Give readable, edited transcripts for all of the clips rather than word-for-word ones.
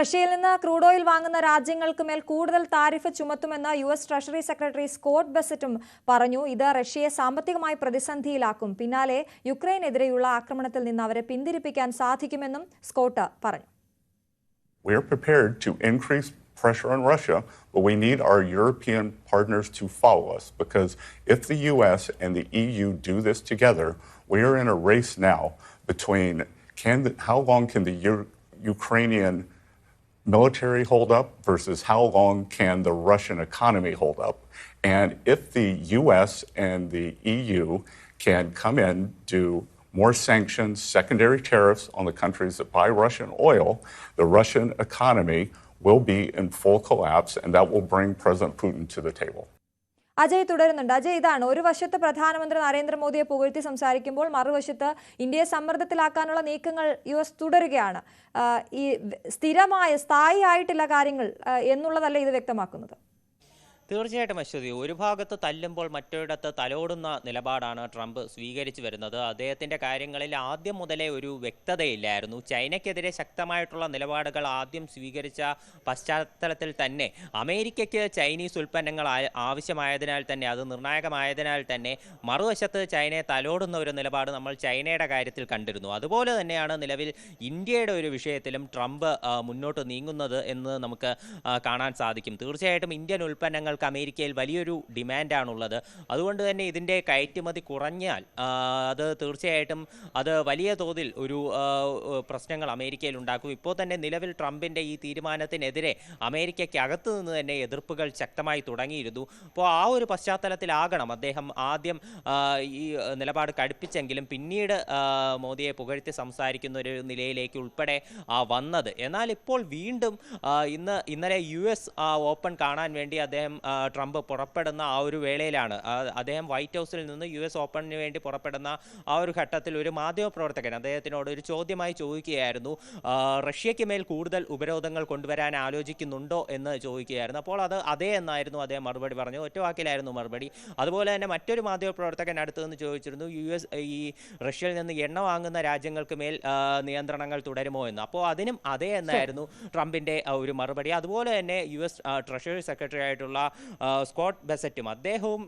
റഷ്യയിൽ നിന്ന് crude oil വാങ്ങുന്ന രാജ്യങ്ങൾക്ക് മേൽ കൂടുതൽ താരിഫ് ചുമത്തുമെന്ന് യുഎസ് ട്രഷറി സെക്രട്ടറി സ്കോട്ട് ബെസറ്റും പറഞ്ഞു. ഇത് റഷ്യയെ സാമ്പത്തികമായി പ്രതിസന്ധിയിലാക്കും. പിന്നാലെ യുക്രൈനെതിരെയുള്ള ആക്രമണത്തിൽ നിന്ന് അവരെ പിന്തിരിപ്പിക്കാൻ സാധിക്കുമെന്നും സ്കോട്ട് പറഞ്ഞു. We are prepared to increase pressure on Russia, but we need our European partners to follow us, because if the US and the EU do this together, we are in a race now between how long can the Ukrainian military hold up versus how long can the Russian economy hold up. And if the US and the EU can come in, do more sanctions, secondary tariffs on the countries that buy Russian oil, the Russian economy will be in full collapse, and that will bring President Putin to the table. Ajay തുടരുന്നുണ്ട്. അജയ്, ഇതാണ് ഒരു വശത്ത് പ്രധാനമന്ത്രി നരേന്ദ്രമോദിയെ പുകഴ്ത്തി സംസാരിക്കുമ്പോൾ മറുവശത്ത് ഇന്ത്യയെ സമ്മർദ്ദത്തിലാക്കാനുള്ള നീക്കങ്ങൾ യുഎസ് തുടരുകയാണ്. ഈ സ്ഥായിയായിട്ടുള്ള കാര്യങ്ങൾ എന്നുള്ളതല്ല ഇത് വ്യക്തമാക്കുന്നത്. തീർച്ചയായിട്ടും അശ്വതി, ഒരു ഭാഗത്ത് തല്ലുമ്പോൾ മറ്റൊരിടത്ത് തലോടുന്ന നിലപാടാണ് ട്രംപ് സ്വീകരിച്ചു വരുന്നത്. അദ്ദേഹത്തിൻ്റെ കാര്യങ്ങളിൽ ആദ്യം മുതലേ ഒരു വ്യക്തതയില്ലായിരുന്നു. ചൈനയ്ക്കെതിരെ ശക്തമായിട്ടുള്ള നിലപാടുകൾ ആദ്യം സ്വീകരിച്ച പശ്ചാത്തലത്തിൽ തന്നെ അമേരിക്കയ്ക്ക് ചൈനീസ് ഉൽപ്പന്നങ്ങൾ ആവശ്യമായതിനാൽ തന്നെ, അത് നിർണായകമായതിനാൽ തന്നെ മറുവശത്ത് ചൈനയെ തലോടുന്ന ഒരു നിലപാട് നമ്മൾ ചൈനയുടെ കാര്യത്തിൽ കണ്ടിരുന്നു. അതുപോലെ തന്നെയാണ് നിലവിൽ ഇന്ത്യയുടെ ഒരു വിഷയത്തിലും ട്രംപ് മുന്നോട്ട് നീങ്ങുന്നത് എന്ന് നമുക്ക് കാണാൻ സാധിക്കും. തീർച്ചയായിട്ടും ഇന്ത്യൻ ഉൽപ്പന്നങ്ങൾ അമേരിക്കയിൽ വലിയൊരു ഡിമാൻഡാണുള്ളത്. അതുകൊണ്ട് തന്നെ ഇതിൻ്റെ കയറ്റുമതി കുറഞ്ഞാൽ അത് തീർച്ചയായിട്ടും അത് വലിയ തോതിൽ ഒരു പ്രശ്നങ്ങൾ അമേരിക്കയിൽ ഉണ്ടാക്കും. ഇപ്പോൾ തന്നെ നിലവിൽ ട്രംപിൻ്റെ ഈ തീരുമാനത്തിനെതിരെ അമേരിക്കയ്ക്ക് അകത്തു നിന്ന് തന്നെ എതിർപ്പുകൾ ശക്തമായി തുടങ്ങിയിരുന്നു. അപ്പോൾ ആ ഒരു പശ്ചാത്തലത്തിലാകണം അദ്ദേഹം ആദ്യം ഈ നിലപാട് കടുപ്പിച്ചെങ്കിലും പിന്നീട് മോദിയെ പുകഴ്ത്തി സംസാരിക്കുന്ന ഒരു നിലയിലേക്ക് ഉൾപ്പെടെ വന്നത്. എന്നാൽ ഇപ്പോൾ വീണ്ടും ഇന്നലെ US ഓപ്പൺ കാണാൻ വേണ്ടി അദ്ദേഹം ട്രംപ് പുറപ്പെടുന്ന ആ ഒരു വേളയിലാണ്. അദ്ദേഹം വൈറ്റ് ഹൗസിൽ നിന്ന് US ഓപ്പണിന് വേണ്ടി പുറപ്പെടുന്ന ആ ഒരു ഘട്ടത്തിൽ ഒരു മാധ്യമപ്രവർത്തകൻ അദ്ദേഹത്തിനോട് ഒരു ചോദ്യമായി ചോദിക്കുകയായിരുന്നു, റഷ്യയ്ക്ക് മേൽ കൂടുതൽ ഉപരോധങ്ങൾ കൊണ്ടുവരാൻ ആലോചിക്കുന്നുണ്ടോ എന്ന് ചോദിക്കുകയായിരുന്നു. അപ്പോൾ അതേ എന്നായിരുന്നു അദ്ദേഹം മറുപടി പറഞ്ഞു. ഒറ്റ വാക്കിലായിരുന്നു മറുപടി. അതുപോലെ തന്നെ മറ്റൊരു മാധ്യമപ്രവർത്തകൻ അടുത്ത് നിന്ന് ചോദിച്ചിരുന്നു, ഈ റഷ്യയിൽ നിന്ന് എണ്ണ വാങ്ങുന്ന രാജ്യങ്ങൾക്ക് മേൽ നിയന്ത്രണങ്ങൾ തുടരുമോ എന്ന്. അപ്പോൾ അതിനും അതേ എന്നായിരുന്നു ട്രംപിൻ്റെ ഒരു മറുപടി. അതുപോലെ തന്നെ US ട്രഷറി സെക്രട്ടറി ആയിട്ടുള്ള സ്കോട്ട് ബെസറ്റും അദ്ദേഹവും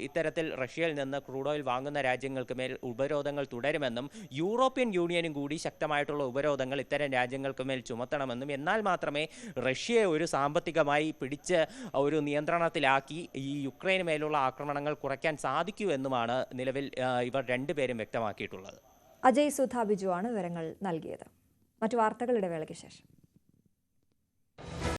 ഇത്തരത്തിൽ റഷ്യയിൽ നിന്ന് ക്രൂഡ് ഓയിൽ വാങ്ങുന്ന രാജ്യങ്ങൾക്ക് മേൽ ഉപരോധങ്ങൾ തുടരുമെന്നും യൂറോപ്യൻ യൂണിയനും കൂടി ശക്തമായിട്ടുള്ള ഉപരോധങ്ങൾ ഇത്തരം രാജ്യങ്ങൾക്ക് മേൽ ചുമത്തണമെന്നും, എന്നാൽ മാത്രമേ റഷ്യയെ ഒരു സാമ്പത്തികമായി പിടിച്ച് ഒരു നിയന്ത്രണത്തിലാക്കി ഈ യുക്രൈന് മേലുള്ള ആക്രമണങ്ങൾ കുറയ്ക്കാൻ സാധിക്കൂ എന്നുമാണ് നിലവിൽ ഇവർ രണ്ടുപേരും വ്യക്തമാക്കിയിട്ടുള്ളത്. അജയ് സുധാ ബിജു ആണ് വിവരങ്ങൾ നൽകിയത്. മറ്റു വാർത്തകൾ ഇടവേളയ്ക്ക് ശേഷം.